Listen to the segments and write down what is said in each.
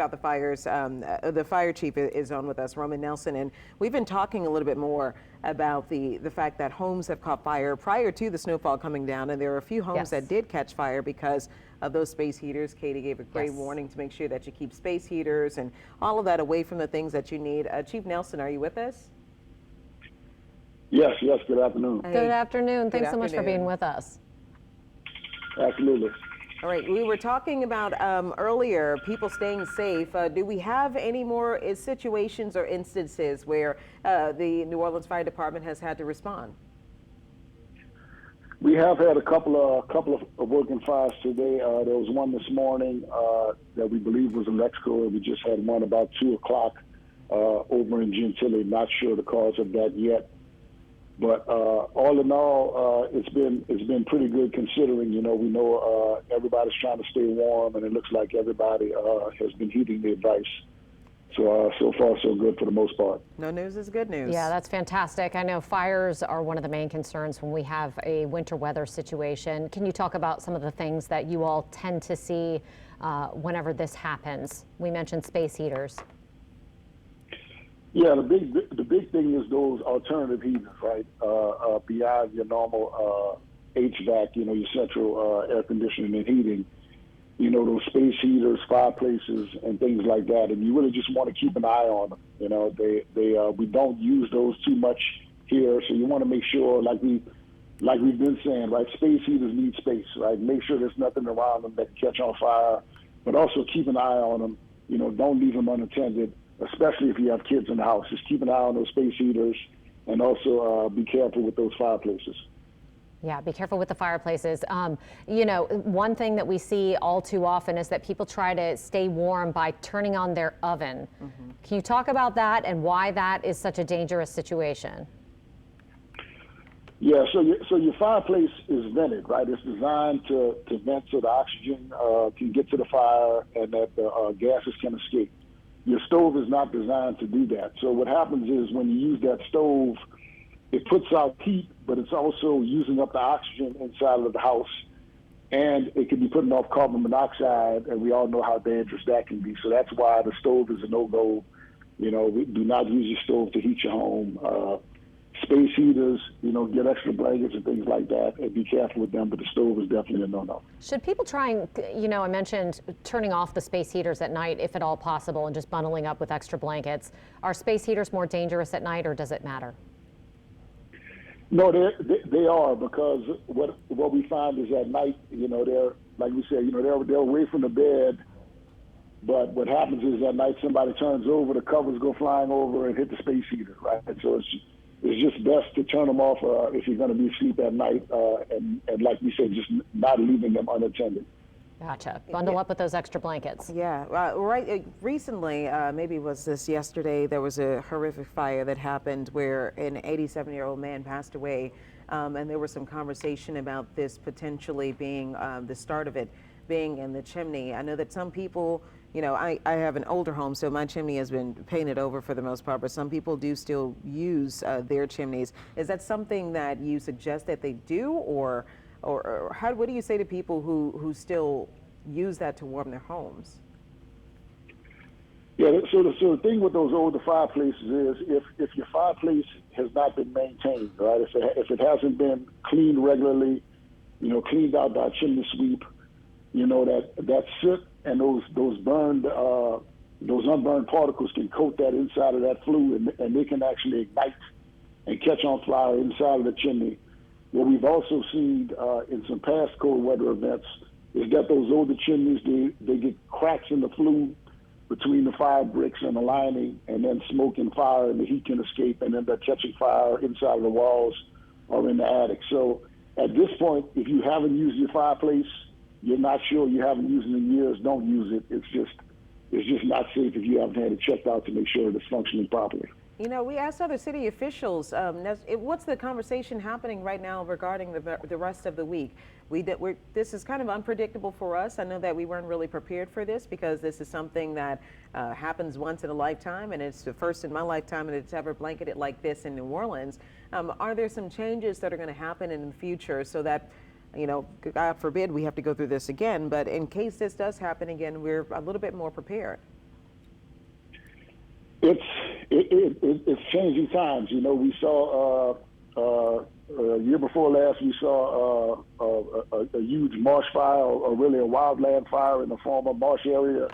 about the fires. The fire chief is on with us, Roman Nelson, and we've been talking a little bit more about the fact that homes have caught fire prior to the snowfall coming down, and there are a few homes that did catch fire because of those space heaters. Katie gave a great warning to make sure that you keep space heaters and all of that away from the things that you need. Chief Nelson, are you with us? Yes, good afternoon. Hey. Good afternoon. Thanks so much for being with us. Absolutely. All right, we were talking about earlier people staying safe. Do we have any more situations or instances where the New Orleans Fire Department has had to respond? We have had a couple of working fires today. There was one this morning that we believe was electrical. We just had one about 2 o'clock over in Gentilly. Not sure the cause of that yet. But all in all, it's been pretty good considering, we know everybody's trying to stay warm, and it looks like everybody has been heeding the advice. So far, so good for the most part. No news is good news. Yeah, that's fantastic. I know fires are one of the main concerns when we have a winter weather situation. Can you talk about some of the things that you all tend to see whenever this happens? We mentioned space heaters. Yeah, the big thing is those alternative heaters, right? Beyond your normal HVAC, your central air conditioning and heating. Those space heaters, fireplaces, and things like that. And you really just want to keep an eye on them. We don't use those too much here, so you want to make sure, like we've been saying, right? Space heaters need space, right? Make sure there's nothing around them that can catch on fire, but also keep an eye on them. Don't leave them unattended, especially if you have kids in the house. Just keep an eye on those space heaters, and also be careful with those fireplaces. Yeah, be careful with the fireplaces. One thing that we see all too often is that people try to stay warm by turning on their oven. Mm-hmm. Can you talk about that and why that is such a dangerous situation? Yeah, so your fireplace is vented, right? It's designed to vent so the oxygen can get to the fire and that the gases can escape. Your stove is not designed to do that. So what happens is when you use that stove, it puts out heat, but it's also using up the oxygen inside of the house, and it can be putting off carbon monoxide, and we all know how dangerous that can be. So that's why the stove is a no-go. We do not use your stove to heat your home. Space heaters, get extra blankets and things like that, and be careful with them, but the stove is definitely a no-no. Should people try and, I mentioned turning off the space heaters at night, if at all possible, and just bundling up with extra blankets. Are space heaters more dangerous at night, or does it matter? No, they are, because what we find is at night, they're, like we said, they're away from the bed, but what happens is at night somebody turns over, the covers go flying over and hit the space heater, right? And so it's just best to turn them off if you're going to be asleep at night, and like we said, just not leaving them unattended. Gotcha. Bundle up with those extra blankets. Yeah, right. Recently, maybe it was this yesterday, there was a horrific fire that happened where an 87-year-old man passed away, and there was some conversation about this potentially being the start of it being in the chimney. I know that some people, I have an older home, so my chimney has been painted over for the most part, but some people do still use their chimneys. Is that something that you suggest that they do, or what do you say to people who still use that to warm their homes? Yeah, so the thing with those older fireplaces is if your fireplace has not been maintained, right? If it hasn't been cleaned regularly, cleaned out by a chimney sweep, that soot and those unburned particles can coat that inside of that flue, and they can actually ignite and catch on fire inside of the chimney. What we've also seen in some past cold weather events is that those older chimneys, they get cracks in the flue between the fire bricks and the lining, and then smoke and fire, and the heat can escape and end up catching fire inside of the walls or in the attic. So at this point, if you haven't used your fireplace, you're not sure, you haven't used it in years, don't use it. It's just not safe if you haven't had it checked out to make sure it's functioning properly. We asked other city officials, what's the conversation happening right now regarding the rest of the week? This is kind of unpredictable for us. I know that we weren't really prepared for this because this is something that happens once in a lifetime, and it's the first in my lifetime that it's ever blanketed like this in New Orleans. Are there some changes that are going to happen in the future so that, God forbid we have to go through this again, but in case this does happen again, we're a little bit more prepared? It's changing times. You know, we saw year before last, we saw a huge marsh fire, or really a wildland fire in the former marsh area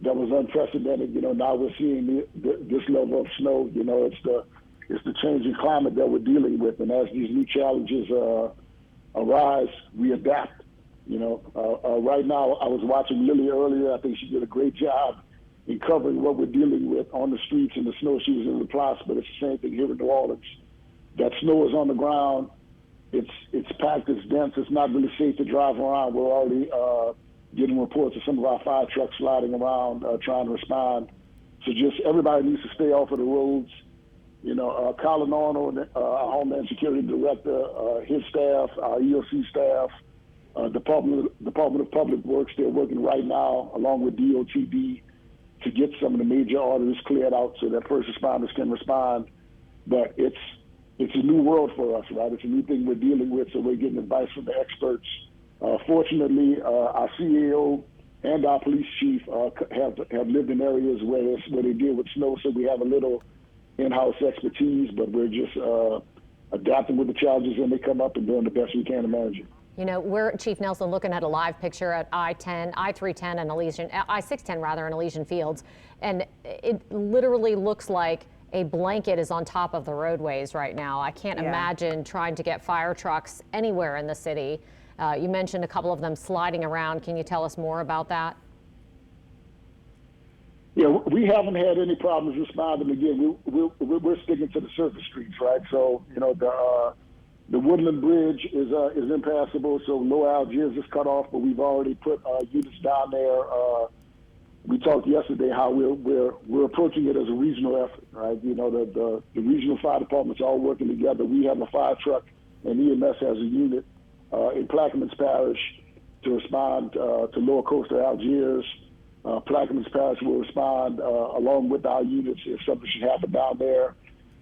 that was unprecedented. You know, now we're seeing this level of snow. You know, it's the changing climate that we're dealing with, and as these new challenges arise, we adapt. You know, right now I was watching Lily earlier. I think she did a great job in covering what we're dealing with on the streets and the snow. She was in La Place, but it's the same thing here in New Orleans. That snow is on the ground. It's packed. It's dense. It's not really safe to drive around. We're already getting reports of some of our fire trucks sliding around, trying to respond. So just everybody needs to stay off of the roads. You know, Colin Arnold, our Homeland Security Director, his staff, our EOC staff, Department of Public Works, they're working right now along with DOTD to get some of the major arteries cleared out so that first responders can respond. But it's a new world for us, right? It's a new thing we're dealing with, so we're getting advice from the experts. Fortunately, our CAO and our police chief have lived in areas where they deal with snow, so we have a little in-house expertise, but we're just adapting with the challenges when they come up and doing the best we can to manage it. You know, we're, Chief Nelson, looking at a live picture at I-310 and I-610 rather, in Elysian Fields, and it literally looks like a blanket is on top of the roadways right now. I can't imagine trying to get fire trucks anywhere in the city. You mentioned a couple of them sliding around. Can you tell us more about that? Yeah, we haven't had any problems responding. Again, we're sticking to the surface streets, right? So, you know, the Woodland Bridge is impassable, so Lower Algiers is cut off, but we've already put units down there. We talked yesterday how we're approaching it as a regional effort, right? You know, the regional fire departments are all working together. We have a fire truck, and EMS has a unit in Plaquemines Parish to respond to Lower Coastal Algiers. Plaquemines Parish will respond along with our units if something should happen down there.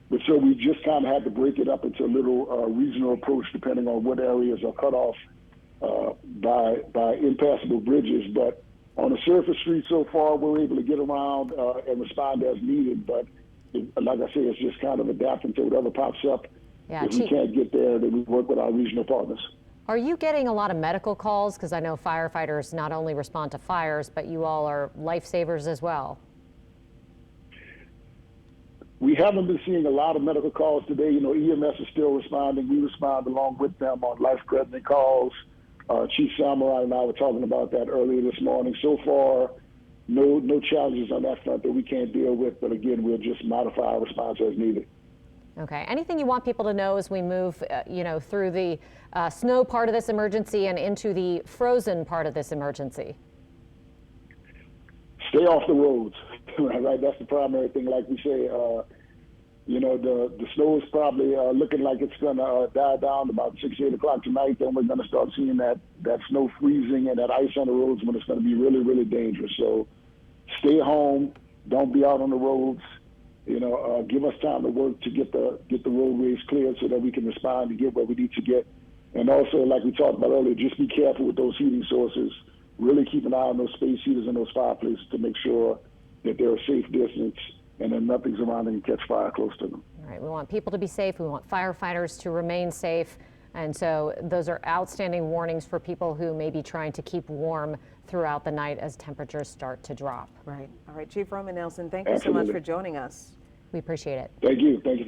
But so we just kind of had to break it up into a little regional approach depending on what areas are cut off by impassable bridges. But on the surface street so far, we're able to get around and respond as needed. But like I say, it's just kind of adapting to whatever pops up. Yeah, if we can't get there, then we work with our regional partners. Are you getting a lot of medical calls? Because I know firefighters not only respond to fires, but you all are lifesavers as well. We haven't been seeing a lot of medical calls today. You know, EMS is still responding. We respond along with them on life-threatening calls. Chief Samurai and I were talking about that earlier this morning. So far, no challenges on that front that we can't deal with. But again, we'll just modify our response as needed. Okay. Anything you want people to know as we move, you know, through the snow part of this emergency and into the frozen part of this emergency? Stay off the roads, right? That's the primary thing. Like we say, you know, the snow is probably looking like it's going to die down about 6, 8 o'clock tonight. Then we're going to start seeing that snow freezing and that ice on the roads when it's going to be really, really dangerous. So stay home. Don't be out on the roads. You know, give us time to work to get the roadways cleared so that we can respond and get what we need to get. And also, like we talked about earlier, just be careful with those heating sources. Really keep an eye on those space heaters and those fireplaces to make sure that they're a safe distance and then nothing's around and catch fire close to them. All right, we want people to be safe. We want firefighters to remain safe. And so those are outstanding warnings for people who may be trying to keep warm throughout the night as temperatures start to drop. Right. All right, Chief Roman Nelson, thank you so much for joining us. We appreciate it. Thank you. Thank you.